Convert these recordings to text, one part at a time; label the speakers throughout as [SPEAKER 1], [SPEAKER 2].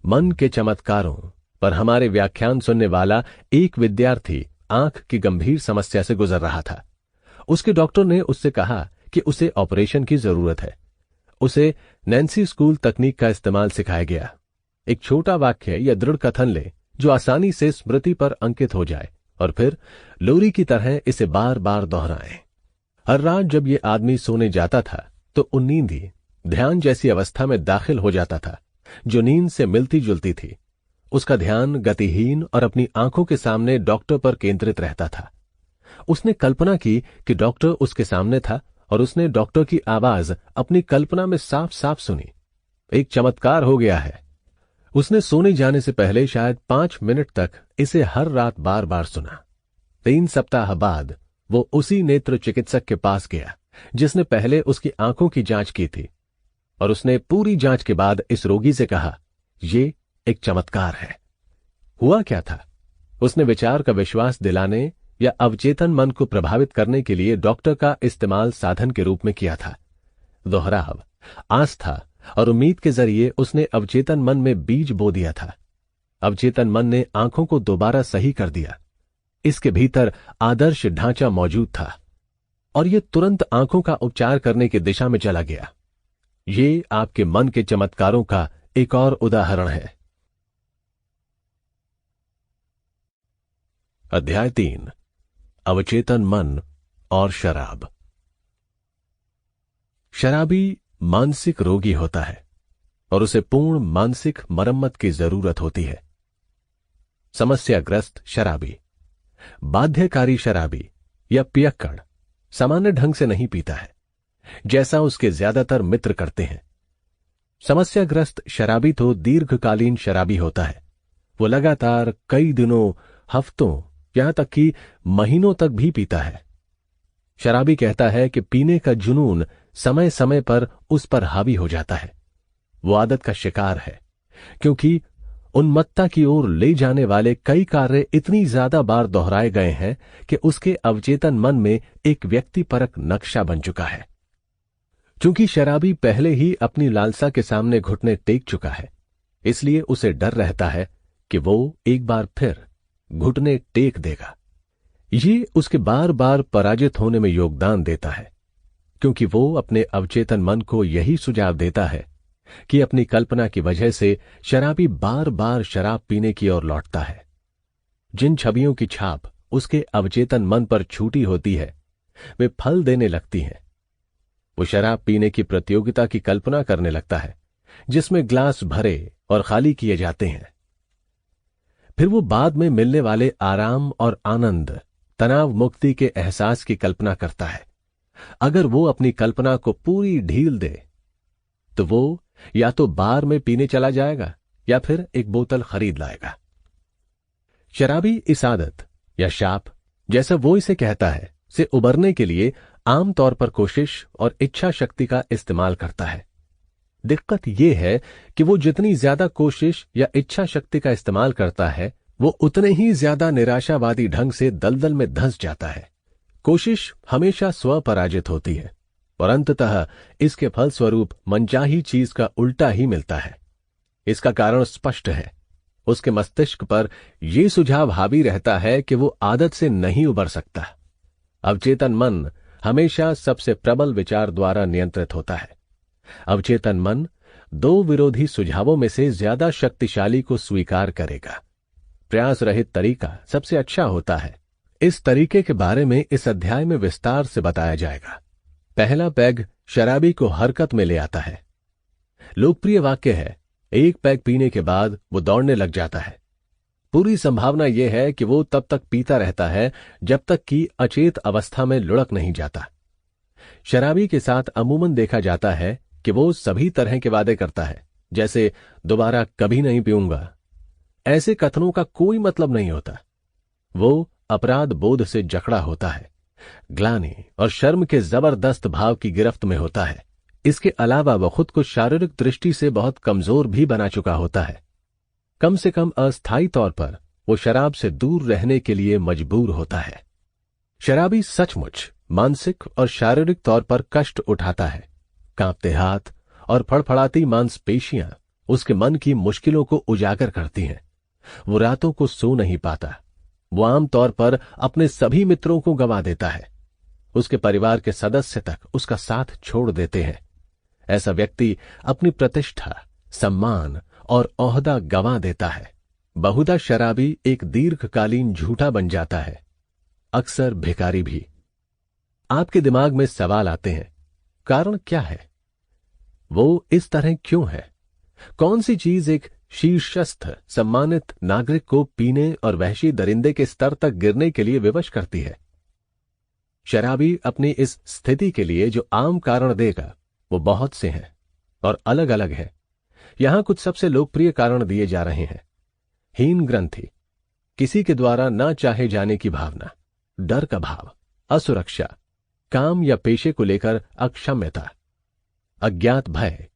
[SPEAKER 1] मन के चमत्कारों पर हमारे व्याख्यान सुनने वाला एक विद्यार्थी आंख की गंभीर समस्या से गुजर रहा था। उसके डॉक्टर ने उससे कहा कि उसे ऑपरेशन की जरूरत है। उसे नैन्सी स्कूल तकनीक का इस्तेमाल सिखाया गया। एक छोटा वाक्य या दृढ़ कथन ले जो आसानी से स्मृति पर अंकित हो जाए और फिर लोरी की तरह इसे बार बार दोहराएं। हर रात जब ये आदमी सोने जाता था तो उन्नींदी ध्यान जैसी अवस्था में दाखिल हो जाता था जो नींद से मिलती जुलती थी। उसका ध्यान गतिहीन और अपनी आंखों के सामने डॉक्टर पर केंद्रित रहता था। उसने कल्पना की कि डॉक्टर उसके सामने था और उसने डॉक्टर की आवाज अपनी कल्पना में साफ साफ सुनी। एक चमत्कार हो गया है। उसने सोने जाने से पहले शायद 5 मिनट तक इसे हर रात बार बार सुना। 3 सप्ताह बाद वो उसी नेत्र चिकित्सक के पास गया जिसने पहले उसकी आंखों की जांच की थी और उसने पूरी जांच के बाद इस रोगी से कहा, ये एक चमत्कार है। हुआ क्या था? उसने विचार का विश्वास दिलाने या अवचेतन मन को प्रभावित करने के लिए डॉक्टर का इस्तेमाल साधन के रूप में किया था। दोहराव, आस्था और उम्मीद के जरिए उसने अवचेतन मन में बीज बो दिया था। अवचेतन मन ने आंखों को दोबारा सही कर दिया। इसके भीतर आदर्श ढांचा मौजूद था और यह तुरंत आंखों का उपचार करने की दिशा में चला गया। ये आपके मन के चमत्कारों का एक और उदाहरण है। अध्याय 3, अवचेतन मन और शराब। शराबी मानसिक रोगी होता है और उसे पूर्ण मानसिक मरम्मत की जरूरत होती है। समस्याग्रस्त शराबी, बाध्यकारी शराबी या पियक्कड़ सामान्य ढंग से नहीं पीता है जैसा उसके ज्यादातर मित्र करते हैं। समस्याग्रस्त शराबी तो दीर्घकालीन शराबी होता है। वो लगातार कई दिनों, हफ्तों, यहां तक कि महीनों तक भी पीता है। शराबी कहता है कि पीने का जुनून समय समय पर उस पर हावी हो जाता है। वो आदत का शिकार है क्योंकि उन्मत्तता की ओर ले जाने वाले कई कार्य इतनी ज्यादा बार दोहराए गए हैं कि उसके अवचेतन मन में एक व्यक्तिपरक नक्शा बन चुका है। चूंकि शराबी पहले ही अपनी लालसा के सामने घुटने टेक चुका है, इसलिए उसे डर रहता है कि वो एक बार फिर घुटने टेक देगा। ये उसके बार बार पराजित होने में योगदान देता है क्योंकि वो अपने अवचेतन मन को यही सुझाव देता है कि अपनी कल्पना की वजह से शराबी बार बार शराब पीने की ओर लौटता है। जिन छवियों की छाप उसके अवचेतन मन पर छूटी होती है वे फल देने लगती हैं। वो शराब पीने की प्रतियोगिता की कल्पना करने लगता है जिसमें ग्लास भरे और खाली किए जाते हैं। फिर वो बाद में मिलने वाले आराम और आनंद, तनाव मुक्ति के एहसास की कल्पना करता है। अगर वो अपनी कल्पना को पूरी ढील दे तो वो या तो बार में पीने चला जाएगा या फिर एक बोतल खरीद लाएगा। शराबी इस आदत या शाप, जैसा वो इसे कहता है, से उबरने के लिए आमतौर पर कोशिश और इच्छा शक्ति का इस्तेमाल करता है। दिक्कत यह है कि वो जितनी ज्यादा कोशिश या इच्छा शक्ति का इस्तेमाल करता है वो उतने ही ज्यादा निराशावादी ढंग से दलदल में धंस जाता है। कोशिश हमेशा स्वपराजित होती है और अंततः इसके फलस्वरूप मनचाही चीज का उल्टा ही मिलता है। इसका कारण स्पष्ट है। उसके मस्तिष्क पर यह सुझाव हावी रहता है कि वो आदत से नहीं उबर सकता। अवचेतन मन हमेशा सबसे प्रबल विचार द्वारा नियंत्रित होता है। अवचेतन मन 2 विरोधी सुझावों में से ज्यादा शक्तिशाली को स्वीकार करेगा। प्रयास रहित तरीका सबसे अच्छा होता है। इस तरीके के बारे में इस अध्याय में विस्तार से बताया जाएगा। पहला पैग शराबी को हरकत में ले आता है। लोकप्रिय वाक्य है, एक पैग पीने के बाद वो दौड़ने लग जाता है। पूरी संभावना यह है कि वो तब तक पीता रहता है जब तक कि अचेत अवस्था में लुढ़क नहीं जाता। शराबी के साथ अमूमन देखा जाता है कि वो सभी तरह के वादे करता है, जैसे दोबारा कभी नहीं पीऊंगा। ऐसे कथनों का कोई मतलब नहीं होता। वो अपराध बोध से जकड़ा होता है, ग्लानि और शर्म के जबरदस्त भाव की गिरफ्त में होता है। इसके अलावा वह खुद को शारीरिक दृष्टि से बहुत कमजोर भी बना चुका होता है। कम से कम अस्थायी तौर पर वो शराब से दूर रहने के लिए मजबूर होता है। शराबी सचमुच मानसिक और शारीरिक तौर पर कष्ट उठाता है। कांपते हाथ और फड़फड़ाती मांसपेशियां उसके मन की मुश्किलों को उजागर करती हैं। वो रातों को सो नहीं पाता। वो आमतौर पर अपने सभी मित्रों को गंवा देता है। उसके परिवार के सदस्य तक उसका साथ छोड़ देते हैं। ऐसा व्यक्ति अपनी प्रतिष्ठा, सम्मान और ओहदा गंवा देता है। बहुधा शराबी एक दीर्घकालीन झूठा बन जाता है, अक्सर भिखारी भी। आपके दिमाग में सवाल आते हैं, कारण क्या है? वो इस तरह क्यों है? कौन सी चीज एक शीर्षस्थ सम्मानित नागरिक को पीने और वहशी दरिंदे के स्तर तक गिरने के लिए विवश करती है? शराबी अपनी इस स्थिति के लिए जो आम कारण देगा वो बहुत से हैं और अलग अलग हैं। यहां कुछ सबसे लोकप्रिय कारण दिए जा रहे हैं। हीन ग्रंथि, किसी के द्वारा न चाहे जाने की भावना, डर का भाव, असुरक्षा, काम या पेशे को लेकर अक्षम्यता, अज्ञात भय,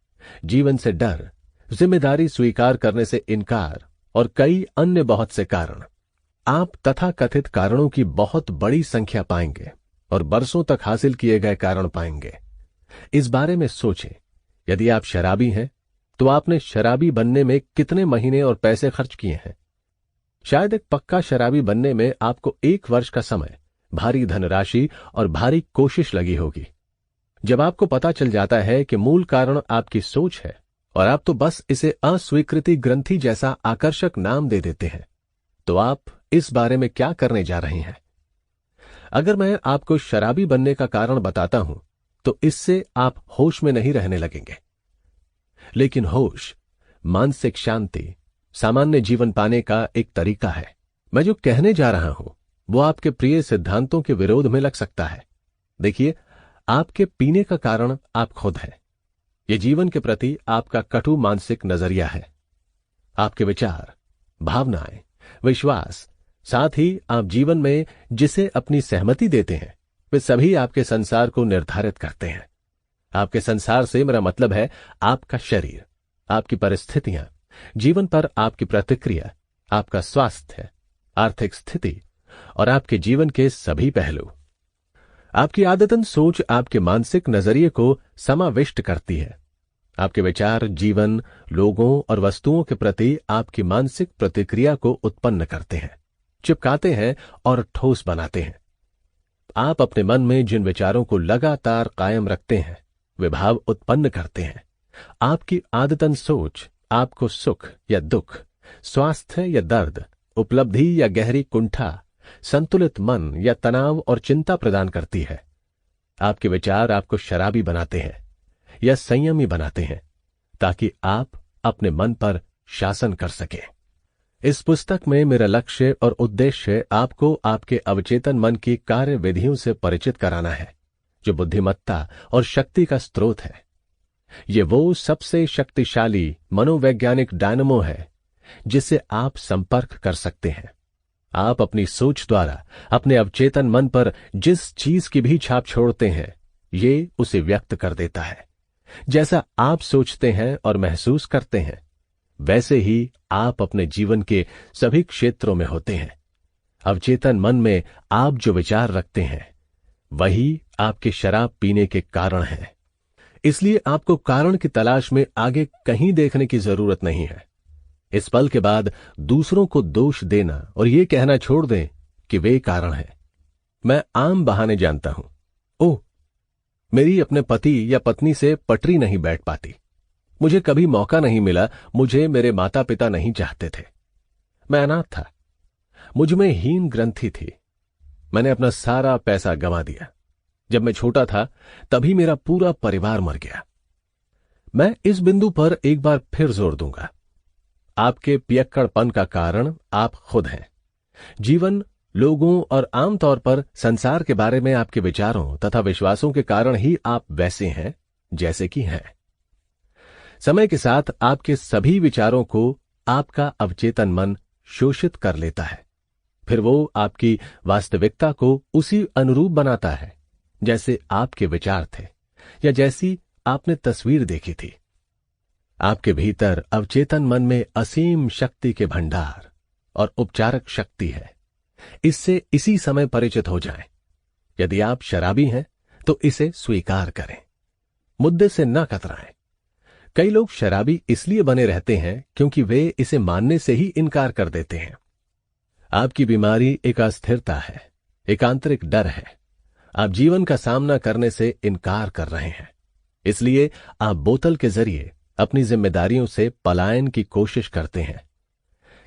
[SPEAKER 1] जीवन से डर, जिम्मेदारी स्वीकार करने से इनकार और कई अन्य बहुत से कारण। आप तथाकथित कारणों की बहुत बड़ी संख्या पाएंगे और बरसों तक हासिल किए गए कारण पाएंगे। इस बारे में सोचें, यदि आप शराबी हैं तो आपने शराबी बनने में कितने महीने और पैसे खर्च किए हैं? शायद एक पक्का शराबी बनने में आपको 1 वर्ष का समय, भारी धनराशि और भारी कोशिश लगी होगी। जब आपको पता चल जाता है कि मूल कारण आपकी सोच है और आप तो बस इसे अस्वीकृति ग्रंथि जैसा आकर्षक नाम दे देते हैं, तो आप इस बारे में क्या करने जा रहे हैं? अगर मैं आपको शराबी बनने का कारण बताता हूं तो इससे आप होश में नहीं रहने लगेंगे। लेकिन होश, मानसिक शांति, सामान्य जीवन पाने का एक तरीका है। मैं जो कहने जा रहा हूं वो आपके प्रिय सिद्धांतों के विरोध में लग सकता है। देखिए, आपके पीने का कारण आप खुद हैं। यह जीवन के प्रति आपका कटु मानसिक नजरिया है। आपके विचार, भावनाएं, विश्वास, साथ ही आप जीवन में जिसे अपनी सहमति देते हैं, वे सभी आपके संसार को निर्धारित करते हैं। आपके संसार से मेरा मतलब है आपका शरीर, आपकी परिस्थितियां, जीवन पर आपकी प्रतिक्रिया, आपका स्वास्थ्य, आर्थिक स्थिति और आपके जीवन के सभी पहलू। आपकी आदतन सोच आपके मानसिक नजरिए को समाविष्ट करती है। आपके विचार जीवन, लोगों और वस्तुओं के प्रति आपकी मानसिक प्रतिक्रिया को उत्पन्न करते हैं, चिपकाते हैं और ठोस बनाते हैं। आप अपने मन में जिन विचारों को लगातार कायम रखते हैं वे भाव उत्पन्न करते हैं। आपकी आदतन सोच आपको सुख या दुख, स्वास्थ्य या दर्द, उपलब्धि या गहरी कुंठा, संतुलित मन या तनाव और चिंता प्रदान करती है। आपके विचार आपको शराबी बनाते हैं या संयमी बनाते हैं ताकि आप अपने मन पर शासन कर सकें। इस पुस्तक में मेरा लक्ष्य और उद्देश्य आपको आपके अवचेतन मन की कार्य विधियों से परिचित कराना है, जो बुद्धिमत्ता और शक्ति का स्रोत है। ये वो सबसे शक्तिशाली मनोवैज्ञानिक डायनमो है जिससे आप संपर्क कर सकते हैं। आप अपनी सोच द्वारा अपने अवचेतन मन पर जिस चीज की भी छाप छोड़ते हैं, ये उसे व्यक्त कर देता है। जैसा आप सोचते हैं और महसूस करते हैं, वैसे ही आप अपने जीवन के सभी क्षेत्रों में होते हैं। अवचेतन मन में आप जो विचार रखते हैं, वही आपके शराब पीने के कारण हैं। इसलिए आपको कारण की तलाश में आगे कहीं देखने की जरूरत नहीं है। इस पल के बाद दूसरों को दोष देना और ये कहना छोड़ दें कि वे कारण हैं। मैं आम बहाने जानता हूं। ओह, मेरी अपने पति या पत्नी से पटरी नहीं बैठ पाती, मुझे कभी मौका नहीं मिला, मुझे मेरे माता पिता नहीं चाहते थे, मैं अनाथ था, मुझ में हीन ग्रंथि थी, मैंने अपना सारा पैसा गंवा दिया, जब मैं छोटा था तभी मेरा पूरा परिवार मर गया। मैं इस बिंदु पर एक बार फिर जोर दूंगा, आपके पियक्कड़पन का कारण आप खुद हैं। जीवन, लोगों और आमतौर पर संसार के बारे में आपके विचारों तथा विश्वासों के कारण ही आप वैसे हैं जैसे कि हैं। समय के साथ आपके सभी विचारों को आपका अवचेतन मन शोषित कर लेता है। फिर वो आपकी वास्तविकता को उसी अनुरूप बनाता है जैसे आपके विचार थे या जैसी आपने तस्वीर देखी थी। आपके भीतर अवचेतन मन में असीम शक्ति के भंडार और उपचारक शक्ति है। इससे इसी समय परिचित हो जाएं। यदि आप शराबी हैं तो इसे स्वीकार करें, मुद्दे से न कतराएं। कई लोग शराबी इसलिए बने रहते हैं क्योंकि वे इसे मानने से ही इनकार कर देते हैं। आपकी बीमारी एक अस्थिरता है, एक आंतरिक डर है। आप जीवन का सामना करने से इनकार कर रहे हैं, इसलिए आप बोतल के जरिए अपनी जिम्मेदारियों से पलायन की कोशिश करते हैं।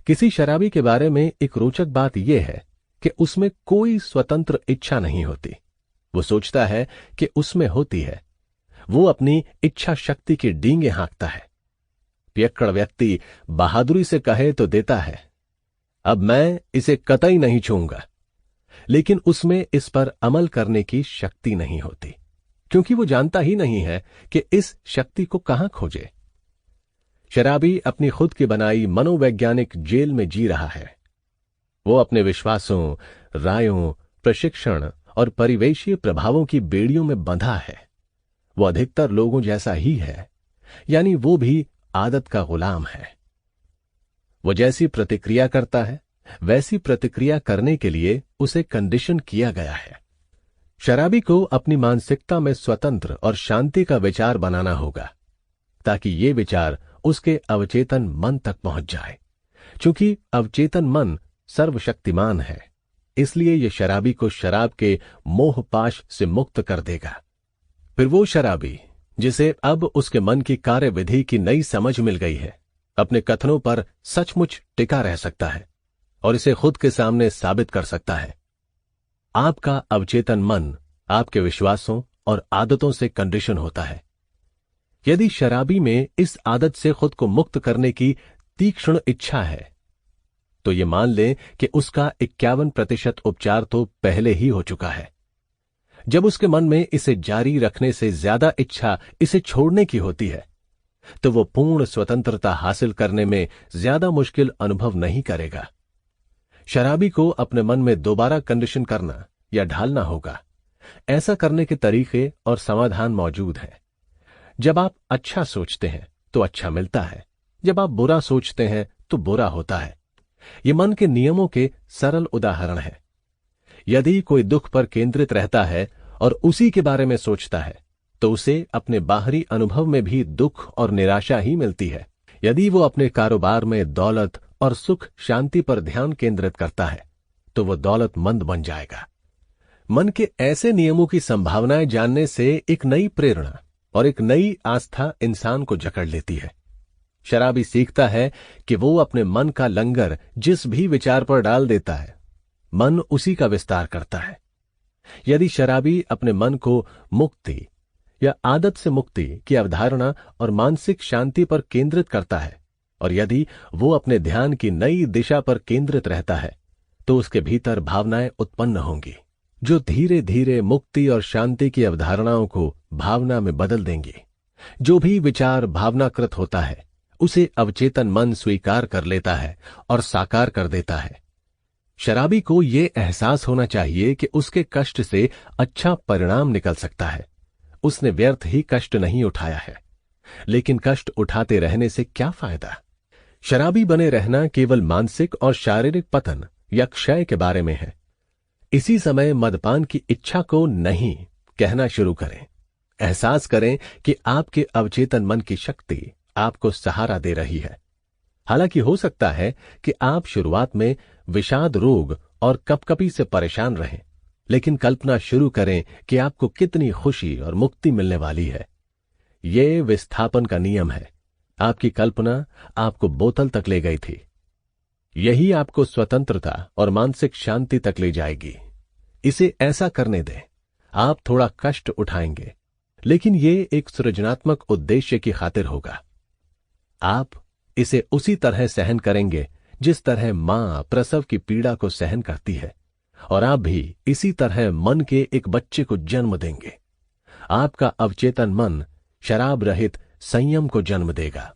[SPEAKER 1] किसी शराबी के बारे में एक रोचक बात यह है कि उसमें कोई स्वतंत्र इच्छा नहीं होती। वो सोचता है कि उसमें होती है। वो अपनी इच्छा शक्ति की डींगे हाँकता है। पियक्कड़ व्यक्ति बहादुरी से कहे तो देता है, अब मैं इसे कतई नहीं छूंगा, लेकिन उसमें इस पर अमल करने की शक्ति नहीं होती, क्योंकि वो जानता ही नहीं है कि इस शक्ति को कहां खोजे। शराबी अपनी खुद की बनाई मनोवैज्ञानिक जेल में जी रहा है। वो अपने विश्वासों, रायों, प्रशिक्षण और परिवेशीय प्रभावों की बेड़ियों में बंधा है। वो अधिकतर लोगों जैसा ही है, यानी वो भी आदत का गुलाम है। वो जैसी प्रतिक्रिया करता है वैसी प्रतिक्रिया करने के लिए उसे कंडीशन किया गया है। शराबी को अपनी मानसिकता में स्वतंत्र और शांति का विचार बनाना होगा, ताकि ये विचार उसके अवचेतन मन तक पहुंच जाए। चूंकि अवचेतन मन सर्वशक्तिमान है, इसलिए यह शराबी को शराब के मोहपाश से मुक्त कर देगा। फिर वो शराबी जिसे अब उसके मन की कार्यविधि की नई समझ मिल गई है, अपने कथनों पर सचमुच टिका रह सकता है और इसे खुद के सामने साबित कर सकता है। आपका अवचेतन मन आपके विश्वासों और आदतों से कंडीशन होता है। यदि शराबी में इस आदत से खुद को मुक्त करने की तीक्ष्ण इच्छा है, तो ये मान लें कि उसका 51% उपचार तो पहले ही हो चुका है। जब उसके मन में इसे जारी रखने से ज्यादा इच्छा इसे छोड़ने की होती है, तो वो पूर्ण स्वतंत्रता हासिल करने में ज्यादा मुश्किल अनुभव नहीं करेगा। शराबी को अपने मन में दोबारा कंडीशन करना या ढालना होगा। ऐसा करने के तरीके और समाधान मौजूद हैं। जब आप अच्छा सोचते हैं तो अच्छा मिलता है, जब आप बुरा सोचते हैं तो बुरा होता है। ये मन के नियमों के सरल उदाहरण हैं। यदि कोई दुख पर केंद्रित रहता है और उसी के बारे में सोचता है, तो उसे अपने बाहरी अनुभव में भी दुख और निराशा ही मिलती है। यदि वो अपने कारोबार में दौलत और सुख शांति पर ध्यान केंद्रित करता है, तो वो दौलतमंद बन जाएगा। मन के ऐसे नियमों की संभावनाएं जानने से एक नई प्रेरणा और एक नई आस्था इंसान को जकड़ लेती है। शराबी सीखता है कि वो अपने मन का लंगर जिस भी विचार पर डाल देता है, मन उसी का विस्तार करता है। यदि शराबी अपने मन को मुक्ति या आदत से मुक्ति की अवधारणा और मानसिक शांति पर केंद्रित करता है, और यदि वो अपने ध्यान की नई दिशा पर केंद्रित रहता है, तो उसके भीतर भावनाएं उत्पन्न होंगी जो धीरे धीरे मुक्ति और शांति की अवधारणाओं को भावना में बदल देंगी। जो भी विचार भावनाकृत होता है, उसे अवचेतन मन स्वीकार कर लेता है और साकार कर देता है। शराबी को यह एहसास होना चाहिए कि उसके कष्ट से अच्छा परिणाम निकल सकता है। उसने व्यर्थ ही कष्ट नहीं उठाया है, लेकिन कष्ट उठाते रहने से क्या फायदा। शराबी बने रहना केवल मानसिक और शारीरिक पतन या क्षय के बारे में है। इसी समय मदपान की इच्छा को नहीं कहना शुरू करें। एहसास करें कि आपके अवचेतन मन की शक्ति आपको सहारा दे रही है। हालांकि हो सकता है कि आप शुरुआत में विषाद रोग और कपकपी से परेशान रहें, लेकिन कल्पना शुरू करें कि आपको कितनी खुशी और मुक्ति मिलने वाली है। यह विस्थापन का नियम है। आपकी कल्पना आपको बोतल तक ले गई थी। यही आपको स्वतंत्रता और मानसिक शांति तक ले जाएगी। इसे ऐसा करने दें। आप थोड़ा कष्ट उठाएंगे, लेकिन यह एक सृजनात्मक उद्देश्य की खातिर होगा। आप इसे उसी तरह सहन करेंगे जिस तरह मां प्रसव की पीड़ा को सहन करती है, और आप भी इसी तरह मन के एक बच्चे को जन्म देंगे। आपका अवचेतन मन शराब रहित संयम को जन्म देगा।